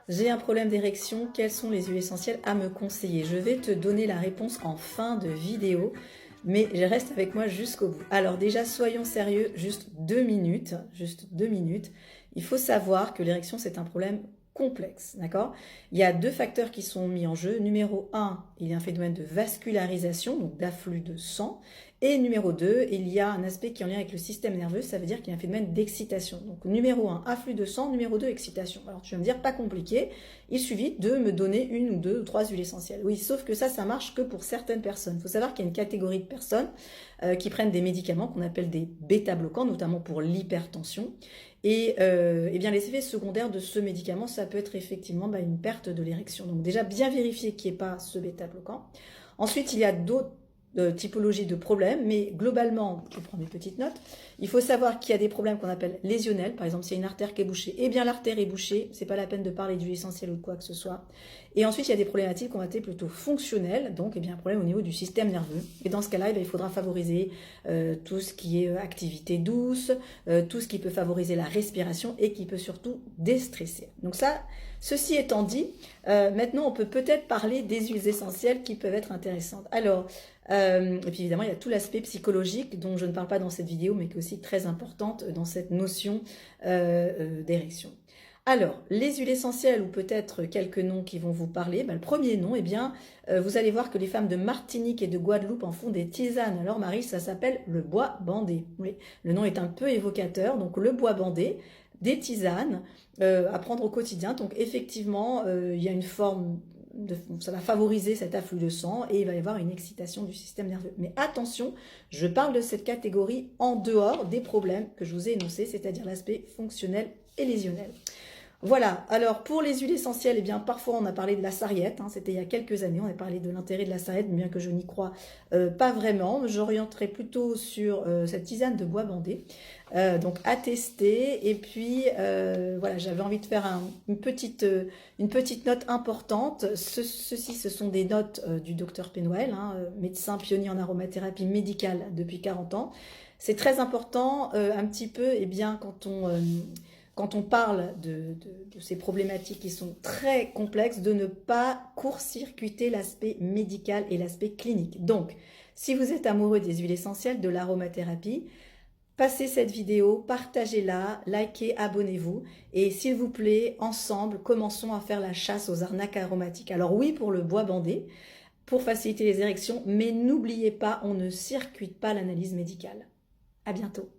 J'ai un problème d'érection, quelles sont les huiles essentielles à me conseiller? Je vais te donner la réponse en fin de vidéo, mais reste avec moi jusqu'au bout. Alors déjà, soyons sérieux, juste 2 minutes, juste 2 minutes. Il faut savoir que l'érection, c'est un problème complexe, d'accord? Il y a deux facteurs qui sont mis en jeu. Numéro 1, il y a un phénomène de vascularisation, donc d'afflux de sang. Et numéro 2, il y a un aspect qui est en lien avec le système nerveux, ça veut dire qu'il y a un phénomène d'excitation. Donc numéro 1, afflux de sang, numéro 2, excitation. Alors tu vas me dire, pas compliqué, il suffit de me donner une ou deux ou trois huiles essentielles. Oui, sauf que ça marche que pour certaines personnes. Il faut savoir qu'il y a une catégorie de personnes qui prennent des médicaments qu'on appelle des bêta-bloquants, notamment pour l'hypertension. Et eh bien, les effets secondaires de ce médicament, ça peut être effectivement une perte de l'érection. Donc déjà, bien vérifier qu'il n'y ait pas ce bêta-bloquant. Ensuite, il y a d'autres typologie de problèmes, mais globalement, je prends mes petites notes, il faut savoir qu'il y a des problèmes qu'on appelle lésionnels, par exemple, s'il y a une artère qui est bouchée, eh bien l'artère est bouchée, c'est pas la peine de parler d'huile essentielle ou de quoi que ce soit. Et ensuite, il y a des problématiques qu'on va appeler plutôt fonctionnelles, donc un problème au niveau du système nerveux. Et dans ce cas-là, il faudra favoriser tout ce qui est activité douce, tout ce qui peut favoriser la respiration et qui peut surtout déstresser. Donc ça, ceci étant dit, maintenant on peut peut-être parler des huiles essentielles qui peuvent être intéressantes. Alors, et puis évidemment, il y a tout l'aspect psychologique dont je ne parle pas dans cette vidéo, mais qui est aussi très importante dans cette notion d'érection. Alors, les huiles essentielles, ou peut-être quelques noms qui vont vous parler. Le premier nom, vous allez voir que les femmes de Martinique et de Guadeloupe en font des tisanes. Alors Marie, ça s'appelle le bois bandé. Oui, le nom est un peu évocateur, donc le bois bandé, des tisanes à prendre au quotidien. Donc effectivement, il y a une forme... ça va favoriser cet afflux de sang et il va y avoir une excitation du système nerveux. Mais attention, je parle de cette catégorie en dehors des problèmes que je vous ai énoncés, c'est-à-dire l'aspect fonctionnel et lésionnel. Voilà, alors pour les huiles essentielles, parfois on a parlé de la sarriette, c'était il y a quelques années, on a parlé de l'intérêt de la sarriette, bien que je n'y crois pas vraiment. J'orienterai plutôt sur cette tisane de bois bandé, donc à tester. Et puis voilà, j'avais envie de faire une petite note importante. Ceci, ce sont des notes du docteur Penwell, médecin pionnier en aromathérapie médicale depuis 40 ans. C'est très important, un petit peu, quand on parle de ces problématiques qui sont très complexes, de ne pas court-circuiter l'aspect médical et l'aspect clinique. Donc, si vous êtes amoureux des huiles essentielles, de l'aromathérapie, passez cette vidéo, partagez-la, likez, abonnez-vous. Et s'il vous plaît, ensemble, commençons à faire la chasse aux arnaques aromatiques. Alors oui, pour le bois bandé, pour faciliter les érections, mais n'oubliez pas, on ne circuite pas l'analyse médicale. À bientôt.